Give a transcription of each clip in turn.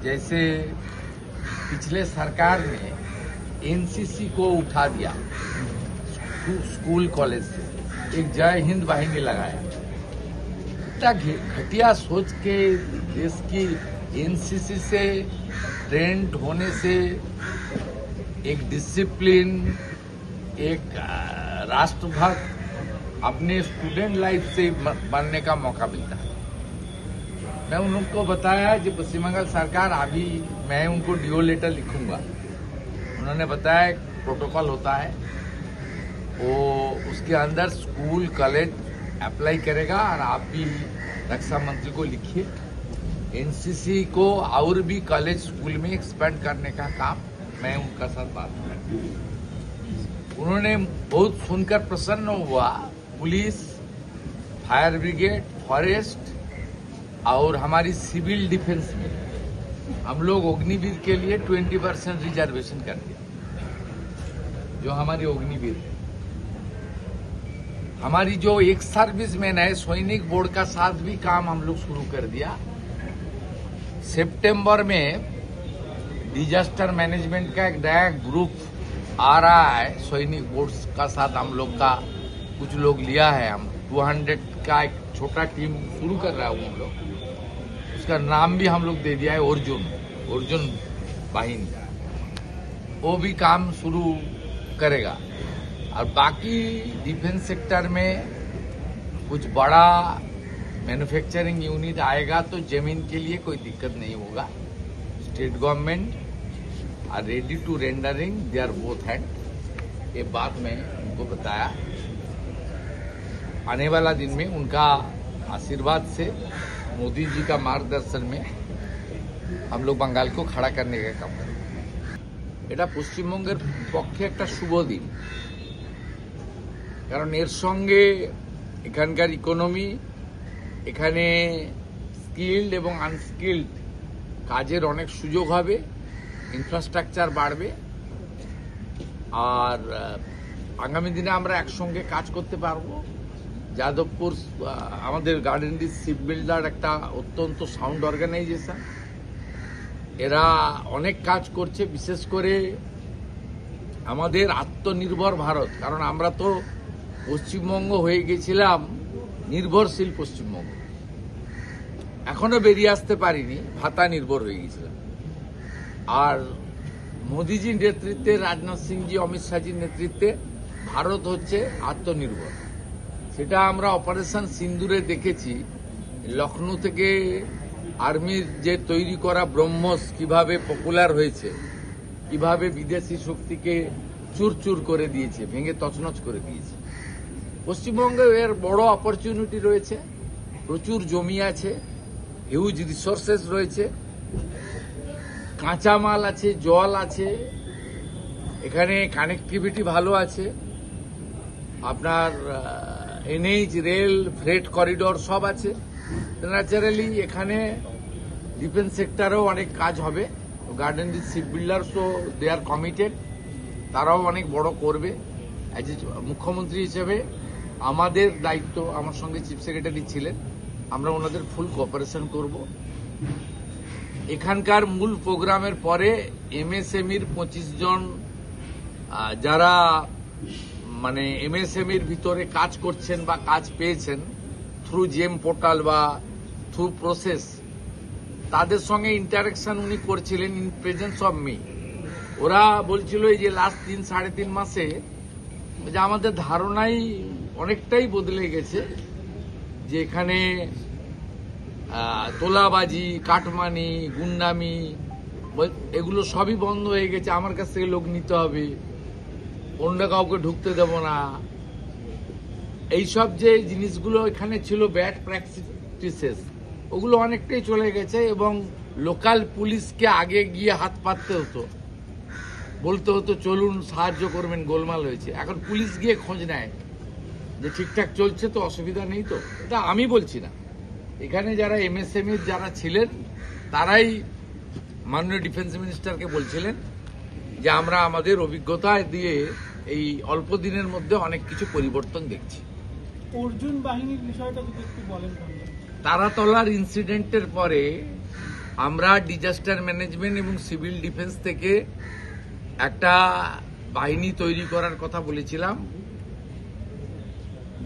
जैसे पिछले सरकार ने एनसीसी को उठा दिया स्कूल कॉलेज से, एक जय हिंद वाहिनी लगाया। इतना घटिया सोच के देश की एनसीसी से ट्रेंड होने से एक डिसिप्लिन, एक राष्ट्रभक्त अपने स्टूडेंट लाइफ से बनने का मौका मिलता है। मैं उन लोगों को बताया कि पश्चिम बंगाल सरकार, अभी मैं उनको डीओ लेटर लिखूंगा। उन्होंने बताया एक प्रोटोकॉल होता है, वो उसके अंदर स्कूल कॉलेज अप्लाई करेगा और आप भी रक्षा मंत्री को लिखिए एनसीसी को और भी कॉलेज स्कूल में एक्सपेंड करने का काम। मैं उनका साथ बात कर, उन्होंने बहुत सुनकर प्रसन्न हुआ। पुलिस, फायर ब्रिगेड, फॉरेस्ट और हमारी सिविल डिफेंस में हम लोग अग्निवीर के लिए 20% रिजर्वेशन कर दिया। जो हमारी अग्निवीर है, हमारी जो एक सर्विसमैन है, सैनिक बोर्ड का साथ भी काम हम लोग शुरू कर दिया। सितंबर में डिजास्टर मैनेजमेंट का एक नया ग्रुप आ रहा है, सैनिक बोर्ड का साथ हम लोग का कुछ लोग लिया है। हम 200 का एक छोटा टीम शुरू कर रहा है हम लोग। उसका नाम भी हम लोग दे दिया है अर्जुन वाहिनी। वो भी काम शुरू करेगा। और बाकी डिफेंस सेक्टर में कुछ बड़ा मैन्युफैक्चरिंग यूनिट आएगा तो जमीन के लिए कोई दिक्कत नहीं होगा। State government are ready to rendering there both hand. ये बात मैं उनको बताया। आने वाला दिन में उनका आशीर्वाद से, मोदी जी का मार्गदर्शन में हम लोग बंगाल को खड़ा करने का काम करेंगे। এটা পশ্চিমবঙ্গের পক্ষে একটা শুভ দিন, কারণ এর সঙ্গে এখানকার ইকোনমি, এখানে স্কিল্ড এবং আনস্কিল্ড কাজের অনেক সুযোগ হবে, ইনফ্রাস্ট্রাকচার বাড়বে। আর আগামী দিনে আমরা একসঙ্গে কাজ করতে পারবো। যাদবপুর আমাদের গার্ডেন ডিস শিপ বিল্ডার একটা অত্যন্ত সাউন্ড অর্গানাইজেশন, এরা অনেক কাজ করছে। বিশেষ করে আমাদের আত্মনির্ভর ভারত, কারণ আমরা তো পশ্চিমবঙ্গ হয়ে গেছিলাম নির্ভরশীল পশ্চিমবঙ্গ, এখনো বেরিয়ে আসতে পারিনি, ভাতা নির্ভর হয়ে গেছিলাম। আর মোদিজির নেতৃত্বে, রাজনাথ সিংজি, অমিত শাহজির নেতৃত্বে ভারত হচ্ছে আত্মনির্ভর। সেটা আমরা অপারেশন সিন্দুরে দেখেছি। লখনৌ থেকে আর্মির যে তৈরি করা ব্রহ্মস কিভাবে পপুলার হয়েছে, কিভাবে বিদেশি শক্তিকে চুরচুর করে দিয়েছে, ভেঙে তছনছ করে দিয়েছে। পশ্চিমবঙ্গে এর বড় অপরচুনিটি রয়েছে, প্রচুর জমি আছে, হিউজ রিসোর্সেস রয়েছে, কাঁচামাল আছে, জল আছে, এখানে কানেক্টিভিটি ভালো আছে। আপনার এনএইচ, রেল, ফ্রেট করিডোর সব আছে। ন্যাচারালি এখানে ডিফেন্স সেক্টরেও অনেক কাজ হবে। গার্ডেন ডিস শিপ বিল্ডার্সও দে আর কমিটেড, তারাও অনেক বড় করবে। অ্যাজ এ মুখ্যমন্ত্রী হিসেবে আমাদের দায়িত্ব, আমার সঙ্গে চিফ সেক্রেটারি ছিলেন, আমরা ওনাদের ফুল কোঅপারেশন করব। এখানকার মূল প্রোগ্রামের পরে এমএসএমইর 25 জন যারা মানে এমএসএমইর ভিতরে কাজ করছেন বা কাজ পেয়েছেন থ্রু জেম পোর্টাল বা থ্রু প্রসেস, তাদের সঙ্গে ইন্টারাকশন উনি করছিলেন ইন প্রেজেন্স অফ মি। ওরা বলছিল এই যে লাস্ট 3-3.5 মাসে যে আমাদের ধারণাই অনেকটাই বদলে গেছে, যে এখানে তোলাবাজি, কাটমানি, গুন্ডামি এগুলো সবই বন্ধ হয়ে গেছে। আমার কাছ থেকে লোক নিতে হবে, অন্য কাউকে ঢুকতে দেব না। এইসব যে জিনিসগুলো এখানে ছিল, ব্যাড প্র্যাকটিসেস, ওগুলো অনেকটাই চলে গেছে। এবং লোকাল পুলিশকে আগে গিয়ে হাত পাততে হতো, বলতে হতো চলুন সাহায্য করবেন, গোলমাল হয়েছে। এখন পুলিশ গিয়ে খোঁজ নেয় যে ঠিকঠাক চলছে তো, অসুবিধা নেই তো। এটা আমি বলছি না, এখানে যারা এমএসএমই যারা ছিলেন তারাই মাননীয় ডিফেন্স মিনিস্টারকে বলছিলেন যে আমরা আমাদের অভিজ্ঞতা দিয়ে এই অল্প দিনের মধ্যে অনেক কিছু পরিবর্তন দেখছি। অর্জুন বাহিনীর বিষয়টা যদি একটু বলেন। তারাতলার ইনসিডেন্টের পরে আমরা ডিজাস্টার ম্যানেজমেন্ট এবং সিভিল ডিফেন্স থেকে একটা বাহিনী তৈরি করার কথা বলেছিলাম,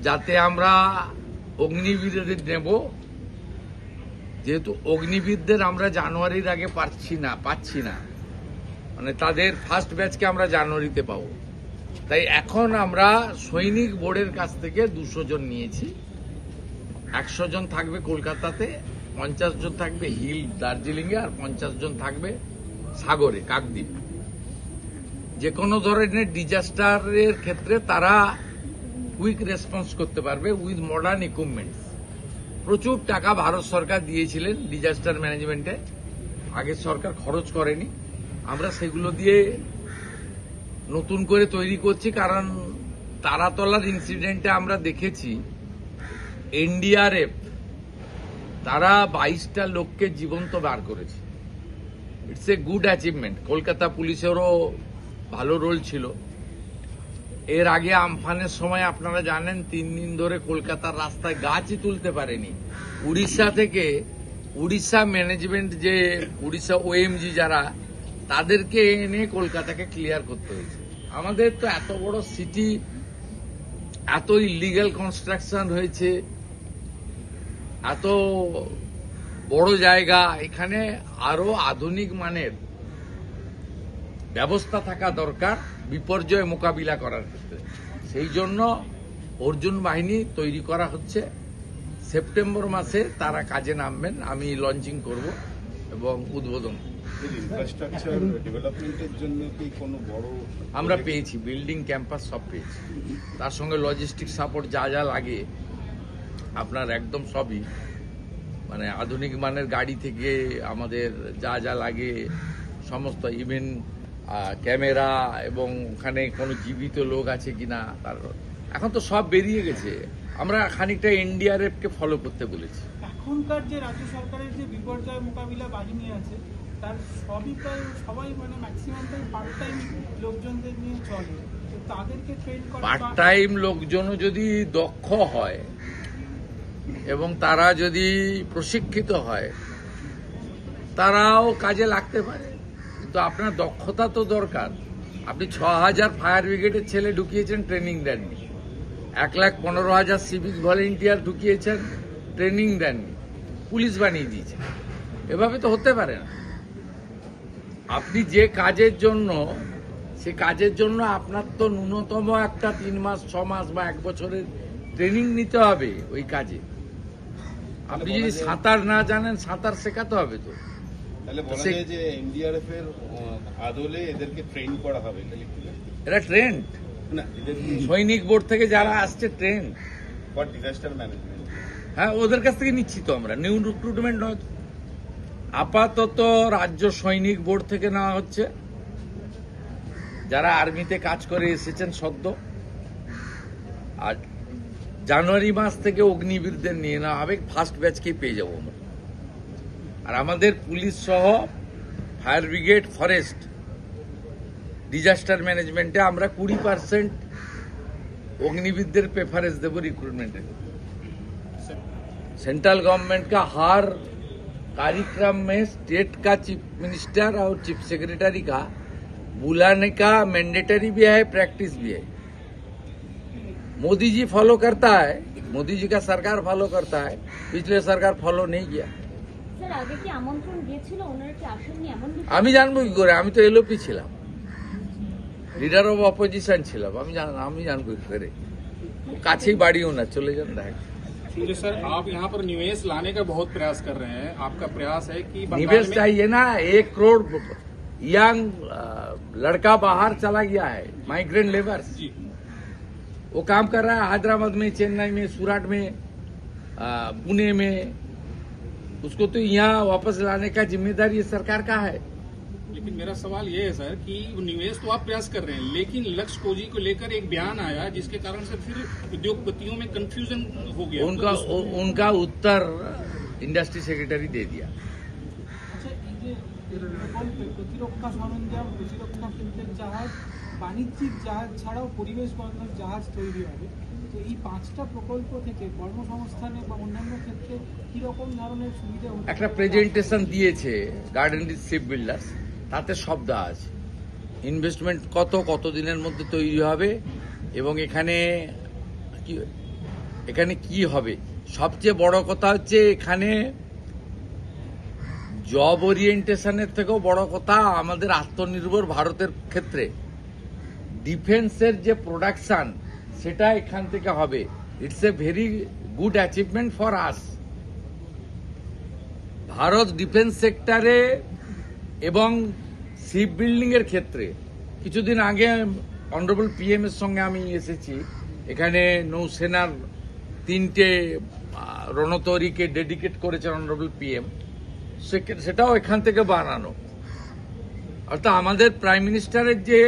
যাতে আমরা অগ্নিবীরদের নেব। যেহেতু অগ্নিবীরদের আমরা জানুয়ারির আগে পাচ্ছি না, মানে তাদের ফার্স্ট ব্যাচকে আমরা জানুয়ারিতে পাবো। তাই এখন আমরা সৈনিক বোর্ডের কাছ থেকে 200 জন নিয়েছি। 100 জন থাকবে কলকাতাতে, 50 জন থাকবে হিল দার্জিলিংয়ে, আর 50 জন থাকবে সাগরে কাকদ্বীপ। যে কোনো ধরনের ডিজাস্টারের ক্ষেত্রে তারা কুইক রেসপন্স করতে পারবে উইথ মডার্ন ইকুইপমেন্টস। প্রচুর টাকা ভারত সরকার দিয়েছিলেন ডিজাস্টার ম্যানেজমেন্টে, আগের সরকার খরচ করেনি। আমরা সেগুলো দিয়ে নতুন করে তৈরি করছি, কারণ তারাতলার ইনসিডেন্টে আমরা দেখেছি এনডিআরএফ তারা 22টা লোককে জীবন্ত বার করেছে। It's a good achievement. Kolkata পুলিশেরও ভালো রোল ছিল। এর আগে আমফানের সময় আপনারা জানেন 3 দিন ধরে কলকাতার রাস্তায় গাছই তুলতে পারেনি। উড়িষ্যা ম্যানেজমেন্ট, যে উড়িষ্যা ওএমজি যারা, তাদেরকে এনে কলকাতাকে ক্লিয়ার করতে হয়েছে। আমাদের তো এত বড় সিটি, এত ইলিগাল কনস্ট্রাকশন হয়েছে, এত বড় জায়গা, এখানে আরো আধুনিক মানের ব্যবস্থা থাকা দরকার বিপর্যয় মোকাবিলা করার ক্ষেত্রে। সেই জন্য অর্জুন বাহিনী তৈরি করা হচ্ছে। সেপ্টেম্বর মাসে তারা কাজে নামবেন, আমি লঞ্চিং করব এবং উদ্বোধন। ইনফ্রাস্ট্রাকচার ডেভেলপমেন্টের জন্য কি কোনো বড় আমরা পেয়েছি, বিল্ডিং, ক্যাম্পাস সব পেয়েছি। তার সঙ্গে লজিস্টিক সাপোর্ট যা যা লাগে আপনার একদম সবই, মানে আধুনিক মানের গাড়ি থেকে আমাদের যা যা লাগে সমস্ত, ইভেন ক্যামেরা এবং ওখানে কোনো জীবিত লোক আছে কিনা, তার এখন তো সব বেরিয়ে গেছে। আমরা খানিকটা এনডিআরএফ কে ফলো করতে বলেছি। এখনকার যে রাজ্য সরকারের যে বিপর্যয় মোকাবিলা বাহিনী আছে, তার সবাই মানে ম্যাক্সিমামটাই পার্ট টাইম লোকজনদের নিয়ে চলে। তো তাদেরকে ট্রেন করা, পার্ট টাইম লোকজনও যদি দক্ষ হয় এবং তারা যদি প্রশিক্ষিত হয়, তারাও কাজে লাগতে পারে। কিন্তু আপনার দক্ষতা তো দরকার। আপনি 6000 ফায়ার ব্রিগেডের ছেলে ঢুকিয়েছেন, ট্রেনিং দেননি। 1,15,000 সিভিক ভলেন্টিয়ার ঢুকিয়েছেন, ট্রেনিং দেননি, পুলিশ বানিয়ে দিয়েছেন। এভাবে তো হতে পারে না। আপনি যে কাজের জন্য, সে কাজের জন্য আপনার তো ন্যূনতম একটা 3 মাস, 6 মাস বা 1 বছরের ট্রেনিং নিতে হবে ওই কাজে। আপনি যদি সাঁতার না জানেন, সাঁতার শেখাতে হবে। তো তাহলে বলা যায় যে এনডিআরএফ এর আদলে এদেরকে ট্রেন করা হবে। এরা ট্রেন্ড না, সৈনিক বোর্ড থেকে যারা আসছে ট্রেন ফর ডিজাস্টার ম্যানেজমেন্ট। হ্যাঁ, ওদের কাছ থেকে নিচ্ছি তো আমরা। নিউ রিক্রুটমেন্ট নয়, আপাতত রাজ্য সৈনিক বোর্ড থেকে নেওয়া হচ্ছে, যারা আর্মিতে কাজ করে এসেছেন সদ্য। আর জানুয়ারি মাস থেকে অগ্নিবীরদের নিয়ে নেওয়া হবে, ফার্স্ট ব্যাচকেই পেয়ে যাবো আমরা। আর আমাদের পুলিশ সহ ফায়ার ব্রিগেড, ফরেস্ট, ডিজাস্টার ম্যানেজমেন্টে আমরা 20% অগ্নিবীরদের প্রেফারেন্स देवो रिक्रूटमेंट में। सेंट्रल गवर्नमेंट का हर कार्यक्रम में स्टेट का चीफ मिनिस्टर और चीफ सेक्रेटरी का बुलाने का मैंडेटरी भी है, प्रैक्टिस भी है। मोदी जी फॉलो करता है, मोदी जी का सरकार फॉलो करता है, पिछले सरकार फॉलो नहीं किया। স্যার, আগে কি আমন্ত্রণ দিয়েছিল, ওনারা কি আসেননি এমন বিষয়? আমি জানবো কি করে? আমি তো এলওপি ছিলাম, লিডার অফ অপোজিশন ছিলাম। আমি জানবো কি করে? কাছেই বাড়িও না, চলে যান দেখ। जी सर, आप यहाँ पर निवेश लाने का बहुत प्रयास कर रहे हैं। आपका प्रयास है कि बंगाल निवेश में चाहिए ना। 1 करोड़ यंग लड़का बाहर चला गया है, माइग्रेंट लेबर्स। जी वो काम कर रहा है हैदराबाद में, चेन्नई में, सूरत में, पुणे में। उसको तो यहाँ वापस लाने का जिम्मेदारी ये सरकार का है। लेकिन मेरा सवाल ये है सर कि निवेश तो आप प्रयास कर रहे हैं, लेकिन लक्ष्य कोजी को लेकर एक बयान आया जिसके कारण से फिर उद्योगपतियों में कंफ्यूजन हो गया। उनका उत्तर इंडस्ट्री सेक्रेटरी दे दिया। আচ্ছা, এই যে এরকম প্রতিরক্ষা সরঞ্জাম, প্রতিরক্ষা কেন্দ্রের জাহাজ, বাণিজ্যিক জাহাজ ছাড়াও পরিবেশ বান্ধব জাহাজ তৈরি হবে। তো এই 5টা প্রকল্প থেকে কর্মসংস্থানে বা অন্যান্য ক্ষেত্রে কিরকম ধরনের সুবিধা হতে একটা পারে? প্রেজেন্টেশন দিয়েছে গার্ডেন রিচ শিপ বিল্ডার্স, তাতে সব দেওয়া আছে। ইনভেস্টমেন্ট কত দিনের মধ্যে তৈরি হবে এবং এখানে কি হবে। সবচেয়ে বড় কথা হচ্ছে এখানে জব ওরিয়েন্টেশনের থেকেও বড় কথা আমাদের আত্মনির্ভর ভারতের ক্ষেত্রে ডিফেন্সের যে প্রোডাকশন সেটা এখান থেকে হবে। It's a very good achievement for us. Bharat defence সেক্টরে এবং শিপ বিল্ডিং এর ক্ষেত্রে কিছুদিন আগে অনারেবল পিএম এর সঙ্গে আমি এসেছি। এখানে নৌসেনার 3টে রণতরীকে ডেডিকেট করেছেন অনারেবল পিএম, সেটাও এখান থেকে বানানো। অর্থাৎ আমাদের প্রাইম মিনিস্টারের যে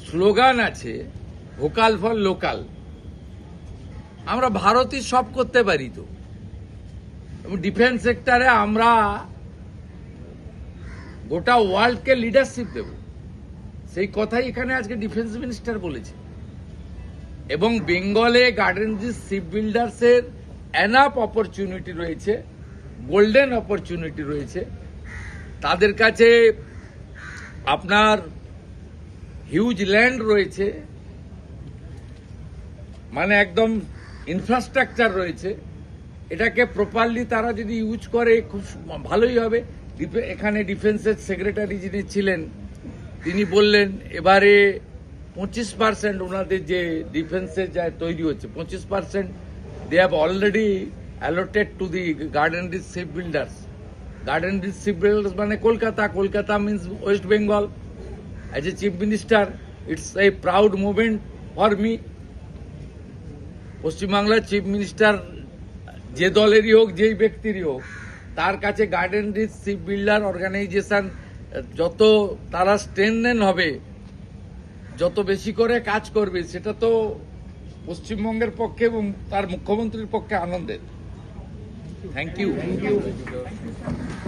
স্লোগান আছে ভোকাল ফর লোকাল, আমরা ভারতই সব করতে পারি। তো এবং ডিফেন্স সেক্টরে আমরা গোটা ওয়ার্ল্ডকে লিডারশিপ দেব, সেই কথাই এখানে আজকে ডিফেন্স মিনিস্টার বলেছে। এবং বেঙ্গলে গার্ডেন রিচ শিপ বিল্ডার্স এর এনাফ অপরচুনিটি রয়েছে, গোল্ডেন অপরচুনিটি রয়েছে। তাদের কাছে আপনার হিউজ ল্যান্ড রয়েছে, মানে একদম ইনফ্রাস্ট্রাকচার রয়েছে। এটাকে প্রপারলি তারা যদি ইউজ করে খুব ভালোই হবে। এখানে ডিফেন্সের সেক্রেটারি যিনি ছিলেন তিনি বললেন এবারে 25% ওনাদের যে ডিফেন্সের যা তৈরি হচ্ছে 25% they have already allotted to the Garden Reach Ship Builders. Garden Reach Ship Builders মানে Kolkata means West Bengal. As a chief minister it's a proud movement for me. পশ্চিমবাংলার চিফ মিনিস্টার যে দলেরই হোক, যেই ব্যক্তিরই হোক, তার কাছে Garden Reach Ship Builder organisation যত তারা স্ট্রেনথেন হবে, যত বেশি করে কাজ করবে, সেটা তো পশ্চিমবঙ্গের পক্ষে এবং তার মুখ্যমন্ত্রীর পক্ষে আনন্দের। Thank you.